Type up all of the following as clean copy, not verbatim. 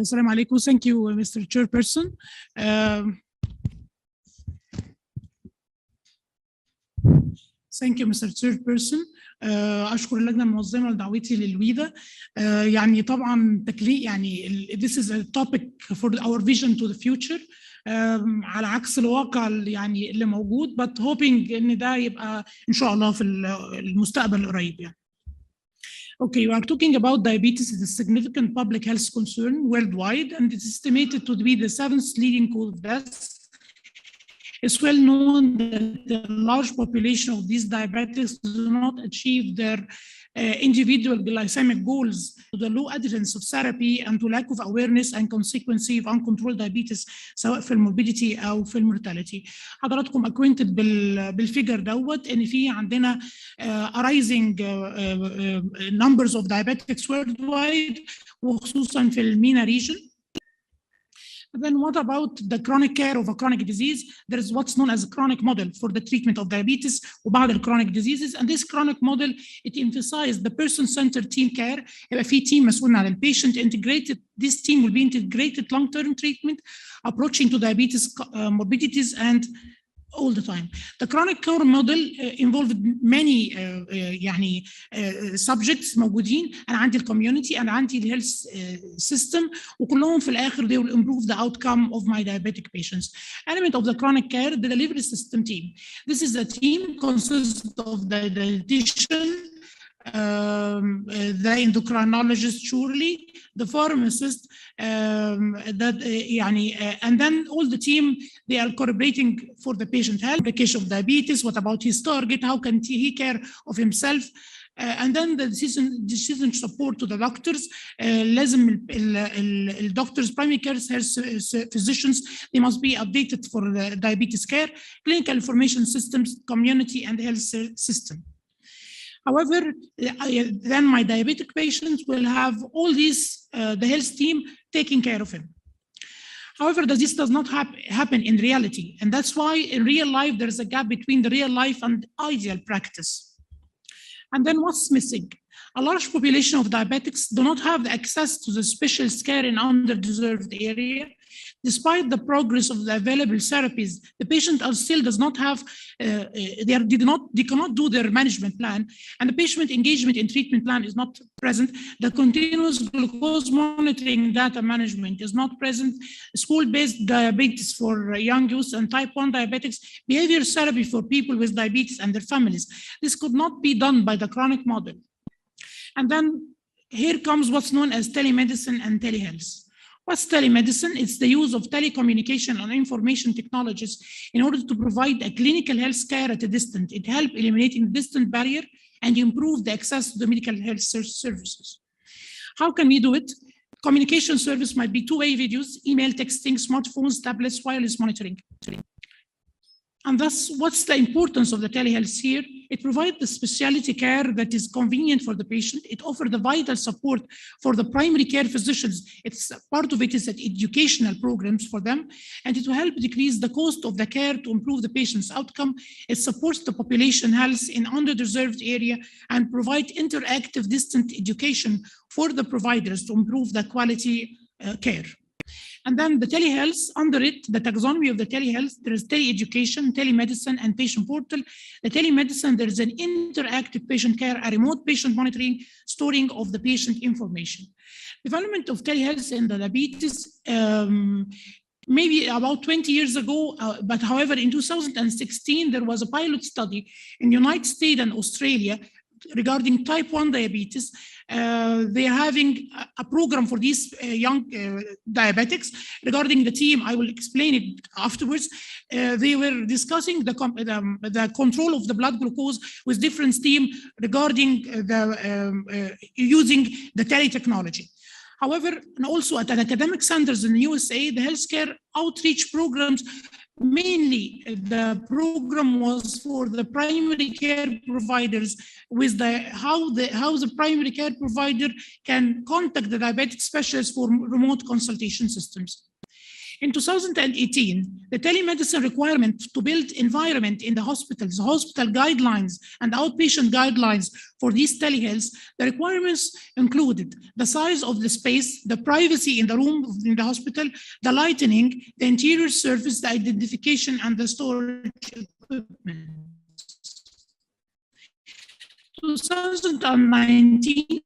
Assalamu alaikum. Thank you, Mr. Chairperson. Thank you, Mr. Chairperson. أشكر اللجنة المنظمة لدعوتي للويدا. يعني طبعا this is a topic for our vision to the future. على عكس الواقع يعني اللي موجود, but hoping إن ده يبقى إن شاء الله في المستقبل القريب يعني. Okay, we are talking about diabetes. It's a significant public health concern worldwide, and it's estimated to be the 7th leading cause of death. It's well known that the large population of these diabetics do not achieve their individual glycemic goals to the low adherence of therapy and to lack of awareness and consequency of uncontrolled diabetes سواء في الموربيديتي أو في المورتاليتي. حضراتكم acquainted بالفيجر دوت إن في عندنا rising numbers of diabetics worldwide وخصوصا في المينا region. Then what about the chronic care of a chronic disease? There is what's known as a chronic model for the treatment of diabetes وبعض chronic diseases, and this chronic model, it emphasizes the person-centered team care. يبقى في team مسؤول عن patient integrated. This team will be integrated long-term treatment approaching to diabetes morbidities and all the time. The chronic care model involved many subjects موجودين. أنا عندي community أنا عندي health system وكلهم في الآخر they will improve the outcome of my diabetic patients. Element of the chronic care, the delivery system team. This is a team consists of the dietitian, the endocrinologist surely, the pharmacist, and then all the team, they are collaborating for the patient health, application of diabetes, what about his target, how can he care of himself, and then the decision support to the doctors. لازم doctors, primary care physicians, they must be updated for the diabetes care, clinical information systems, community and health system. However, then my diabetic patients will have all these, the health team taking care of him. However, this does not happen in reality. And that's why in real life, there's a gap between the real life and ideal practice. And then what's missing? A large population of diabetics do not have access to the specialist care in underdeserved area. Despite the progress of the available therapies, the patient still does not have, they cannot do their management plan, and the patient engagement in treatment plan is not present. The continuous glucose monitoring data management is not present. School-based diabetes for young youth and type 1 diabetics, behavior therapy for people with diabetes and their families. This could not be done by the chronic model. And then here comes what's known as telemedicine and telehealth. What's telemedicine? It's the use of telecommunication and information technologies in order to provide a clinical health care at a distance. It helps eliminating the distant barrier and improve the access to the medical health services. How can we do it? Communication service might be two-way videos, email, texting, smartphones, tablets, wireless monitoring. And thus, what's the importance of the telehealth here? It provides the specialty care that is convenient for the patient. It offers the vital support for the primary care physicians. It's part of it is that educational programs for them, and it will help decrease the cost of the care to improve the patient's outcome. It supports the population health in underdeserved area and provide interactive distant education for the providers to improve the quality care. And then the telehealth, under it, the taxonomy of the telehealth, there is teleeducation, telemedicine, and patient portal. The telemedicine, there is an interactive patient care, a remote patient monitoring, storing of the patient information. Development of telehealth in the diabetes, maybe about 20 years ago, but however, in 2016, there was a pilot study in the United States and Australia regarding type 1 diabetes. They are having a program for these young diabetics. Regarding the team, I will explain it afterwards. They were discussing the control of the blood glucose with different team regarding using the teletechnology. However, and also at academic centers in the USA, the healthcare outreach programs, mainly the program was for the primary care providers with how the primary care provider can contact the diabetic specialist for remote consultation systems. In 2018, the telemedicine requirement to build environment in the hospitals, hospital guidelines and outpatient guidelines for these telehealth, the requirements included the size of the space, the privacy in the room in the hospital, the lighting, the interior surface, the identification and the storage equipment. 2019,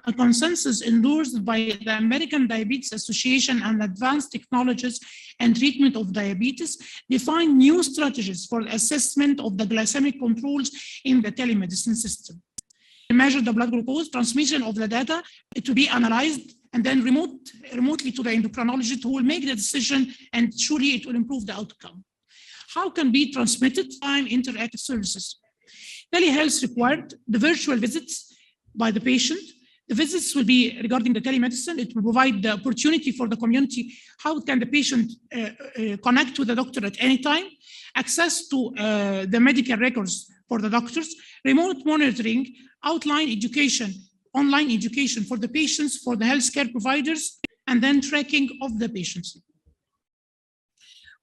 a consensus endorsed by the American Diabetes Association and Advanced Technologies and Treatment of Diabetes defined new strategies for assessment of the glycemic controls in the telemedicine system. Measure the blood glucose, transmission of the data to be analyzed, and then remotely to the endocrinologist who will make the decision, and surely it will improve the outcome. How can be transmitted? Time interactive services. Telehealth required the virtual visits by the patient. The visits will be regarding the telemedicine. It will provide the opportunity for the community. How can the patient connect with the doctor at any time? Access to the medical records for the doctors, remote monitoring, outline education, online education for the patients, for the healthcare providers, and then tracking of the patients.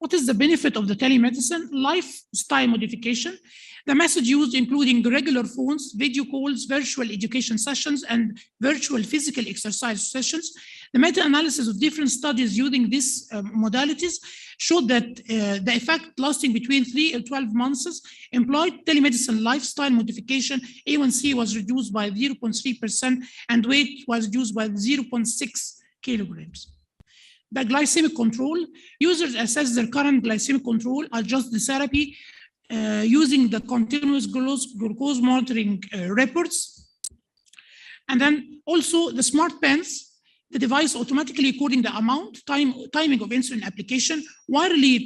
What is the benefit of the telemedicine? Lifestyle modification. The message used including regular phones, video calls, virtual education sessions, and virtual physical exercise sessions. The meta-analysis of different studies using these modalities showed that the effect lasting between 3 and 12 months employed telemedicine lifestyle modification. A1C was reduced by 0.3% and weight was reduced by 0.6 kilograms. The glycemic control, users assess their current glycemic control, adjust the therapy, using the continuous glucose monitoring reports. And then also the smart pens, the device automatically recording the amount, timing of insulin application, wireless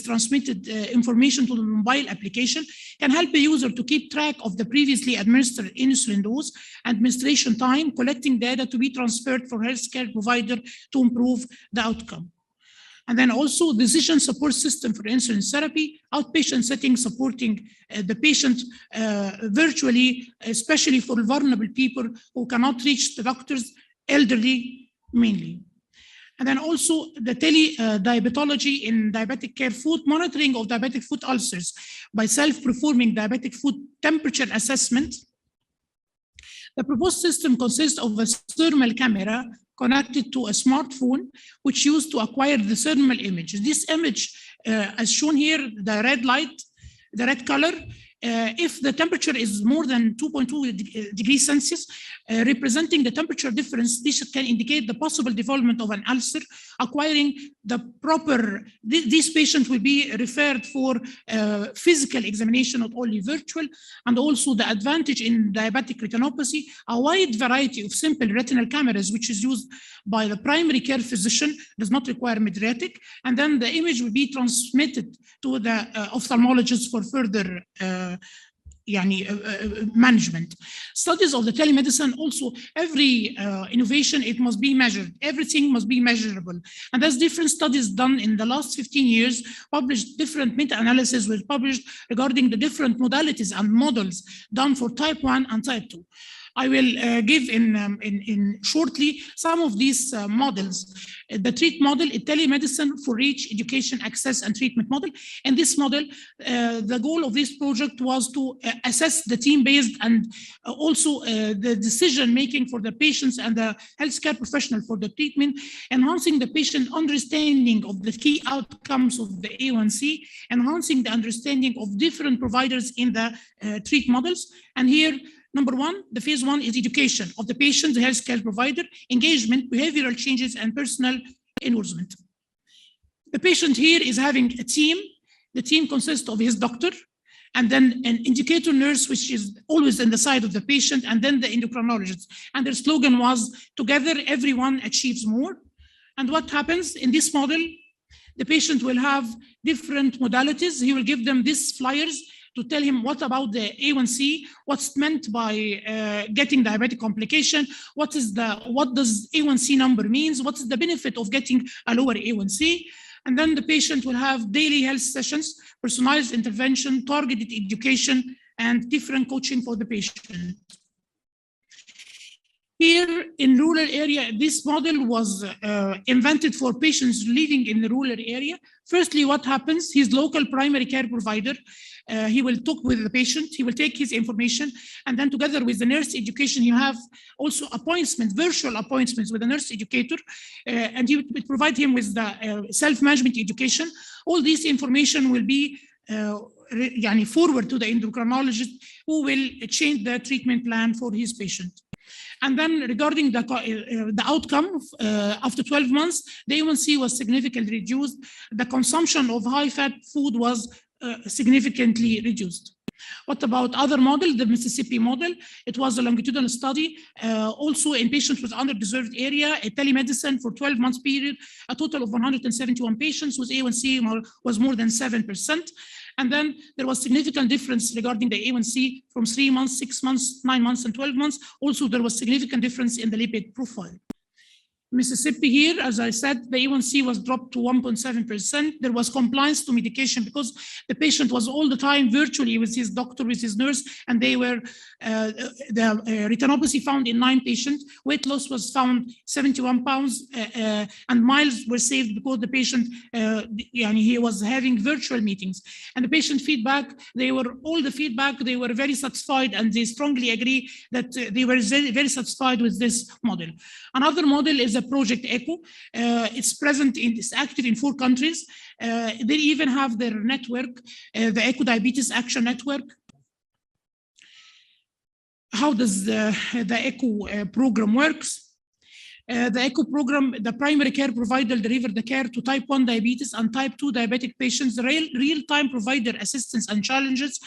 transmitted information to the mobile application can help the user to keep track of the previously administered insulin dose, administration time, collecting data to be transferred for healthcare provider to improve the outcome. And then also decision support system for insulin therapy, outpatient setting supporting the patient virtually, especially for vulnerable people who cannot reach the doctors, elderly mainly. And then also the tele-diabetology in diabetic care, food monitoring of diabetic foot ulcers by self-performing diabetic foot temperature assessment. The proposed system consists of a thermal camera connected to a smartphone, which used to acquire the thermal image. This image, as shown here, the red light, the red color, if the temperature is more than 2.2 degrees Celsius, representing the temperature difference, this can indicate the possible development of an ulcer. Acquiring the proper, this patient will be referred for physical examination, not only virtual, and also the advantage in diabetic retinopathy, a wide variety of simple retinal cameras, which is used by the primary care physician, does not require Medretic, and then the image will be transmitted to the ophthalmologist for further management. Studies of the telemedicine also, every innovation, it must be measured. Everything must be measurable. And there's different studies done in the last 15 years, published different meta-analysis were published regarding the different modalities and models done for type 1 and type 2. I will give in shortly some of these models. The treat model, a telemedicine for reach, education, access, and treatment model. In this model, the goal of this project was to assess the team-based and also the decision-making for the patients and the healthcare professional for the treatment, enhancing the patient understanding of the key outcomes of the A1C, enhancing the understanding of different providers in the treat models. And here, number one, the phase one is education of the patient, the healthcare provider, engagement, behavioral changes, and personal endorsement. The patient here is having a team. The team consists of his doctor, and then an indicator nurse, which is always on the side of the patient, and then the endocrinologist. And their slogan was, together, everyone achieves more. And what happens in this model, the patient will have different modalities. He will give them these flyers to tell him what about the A1C, what's meant by getting diabetic complication, what does A1C number means, what is the benefit of getting a lower A1C, and then the patient will have daily health sessions, personalized intervention, targeted education, and different coaching for the patient. Here in rural area, this model was invented for patients living in the rural area. Firstly, what happens? His local primary care provider, he will talk with the patient, he will take his information, and then together with the nurse education, you have also appointments, virtual appointments with the nurse educator, and he will provide him with the self-management education. All this information will be forward to the endocrinologist, who will change the treatment plan for his patient. And then regarding the outcome, after 12 months, the A1C was significantly reduced. The consumption of high-fat food was significantly reduced. What about other model, the Mississippi model? It was a longitudinal study, also in patients with underserved area, a telemedicine for 12 months period, a total of 171 patients with A1C was more than 7%. And then there was significant difference regarding the A1C from 3 months, 6 months, 9 months, and 12 months. Also, there was significant difference in the lipid profile. Mississippi here, as I said, the A1C was dropped to 1.7%. There was compliance to medication because the patient was all the time virtually with his doctor, with his nurse, and they were, the retinopathy found in 9 patients. Weight loss was found 71 pounds, and miles were saved because the patient, he was having virtual meetings. And the patient feedback, they were very satisfied, and they strongly agree that they were very satisfied with this model. Another model is a Project ECHO. It's active in 4 countries. They even have their network, the ECHO Diabetes Action Network. How does the ECHO program works? The ECHO program, the primary care provider delivered the care to type 1 diabetes and type 2 diabetic patients, real-time provider assistance and challenges,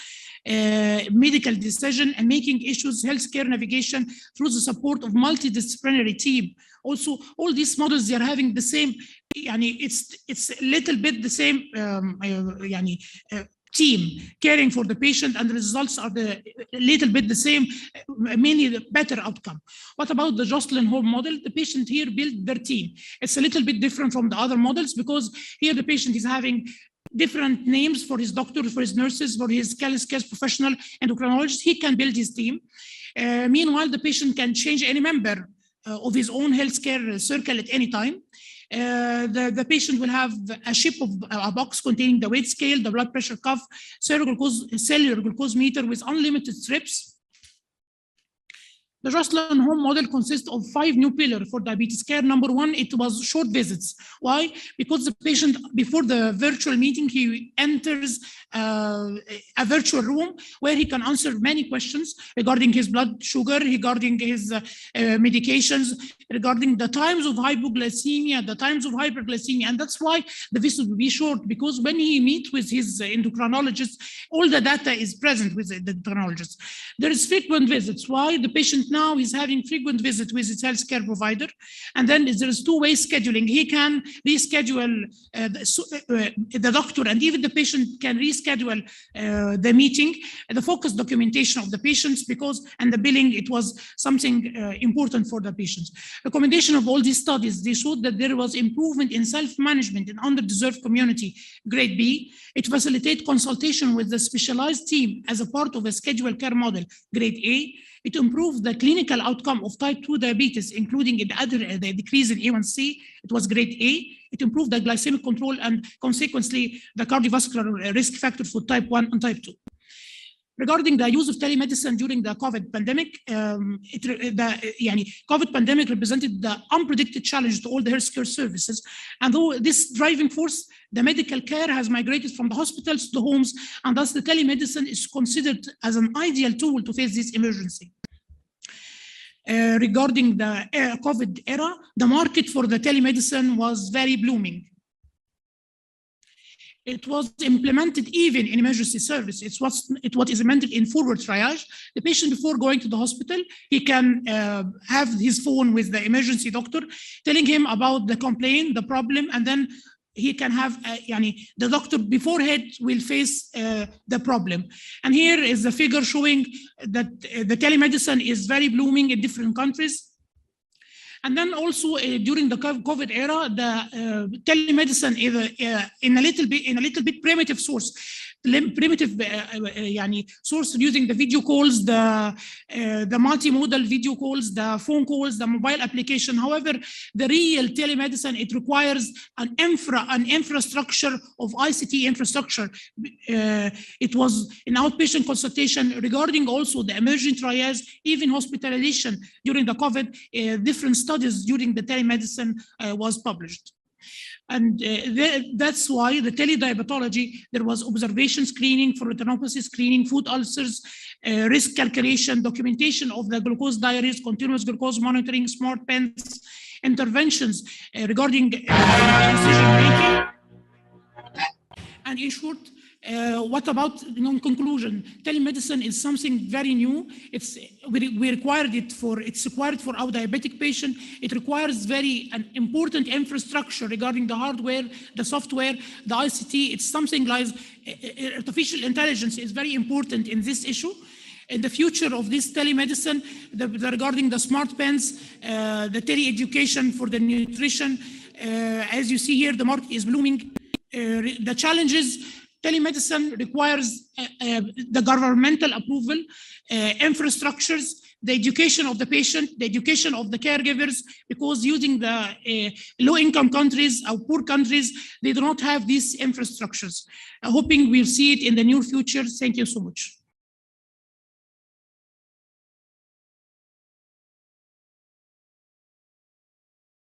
medical decision and making issues, healthcare navigation through the support of multidisciplinary team. Also, all these models, they are having the same, it's a little bit the same team caring for the patient, and the results are a little bit the same, mainly the better outcome. What about the Jocelyn Home model? The patient here built their team. It's a little bit different from the other models because here the patient is having different names for his doctor, for his nurses, for his care professional endocrinologist. He can build his team. Meanwhile, the patient can change any member of his own healthcare circle at any time. The patient will have a box containing the weight scale, the blood pressure cuff, cellular glucose meter with unlimited strips. The Jocelyn Home model consists of 5 new pillars for diabetes care. Number 1, it was short visits. Why? Because the patient, before the virtual meeting, he enters a virtual room where he can answer many questions regarding his blood sugar, regarding his medications, regarding the times of hypoglycemia, the times of hyperglycemia. And that's why the visit will be short, because when he meets with his endocrinologist, all the data is present with the endocrinologist. There is frequent visits. Why? The patient now is having frequent visits with his healthcare provider. And then there is 2-way scheduling. He can reschedule the doctor, and even the patient can reschedule the meeting. The focus documentation of the patients, and the billing, it was something important for the patients. Recommendation of all these studies, they showed that there was improvement in self-management in underserved community, grade B. It facilitated consultation with the specialized team as a part of a scheduled care model, grade A. It improved the clinical outcome of type 2 diabetes, including the decrease in A1C. It was grade A. It improved the glycemic control and consequently the cardiovascular risk factor for type 1 and type 2. Regarding the use of telemedicine during the COVID pandemic, COVID pandemic represented the unpredicted challenge to all the healthcare services. And though this driving force, the medical care has migrated from the hospitals to homes, and thus the telemedicine is considered as an ideal tool to face this emergency. Regarding the COVID era, the market for the telemedicine was very blooming. It was implemented even in emergency service. It was implemented in forward triage. The patient, before going to the hospital, he can have his phone with the emergency doctor, telling him about the complaint, the problem, and then he can have, the doctor beforehand will face the problem. And here is the figure showing that the telemedicine is very blooming in different countries. And then also during the COVID era, the telemedicine is in a little bit primitive source. primitive يعني source using the video calls, the multimodal video calls, the phone calls, the mobile application. However, the real telemedicine, it requires an infrastructure of ICT infrastructure. It was an outpatient consultation regarding also the emergent triage, even hospitalization during the COVID. Different studies during the telemedicine was published. And that's why the telediabetology, there was observation screening for retinopathy, screening, food ulcers, risk calculation, documentation of the glucose diaries, continuous glucose monitoring, smart pens, interventions regarding decision making. And in short, what about conclusion? Telemedicine is something very new. We required it it's required for our diabetic patient. It requires an important infrastructure regarding the hardware, the software, the ICT. It's something like artificial intelligence is very important in this issue. In the future of this telemedicine, regarding the smart pens, the tele-education for the nutrition, as you see here, the market is blooming. The challenges, telemedicine requires the governmental approval, infrastructures, the education of the patient, the education of the caregivers, because using the low-income countries or poor countries, they do not have these infrastructures. Hoping we'll see it in the near future. Thank you so much.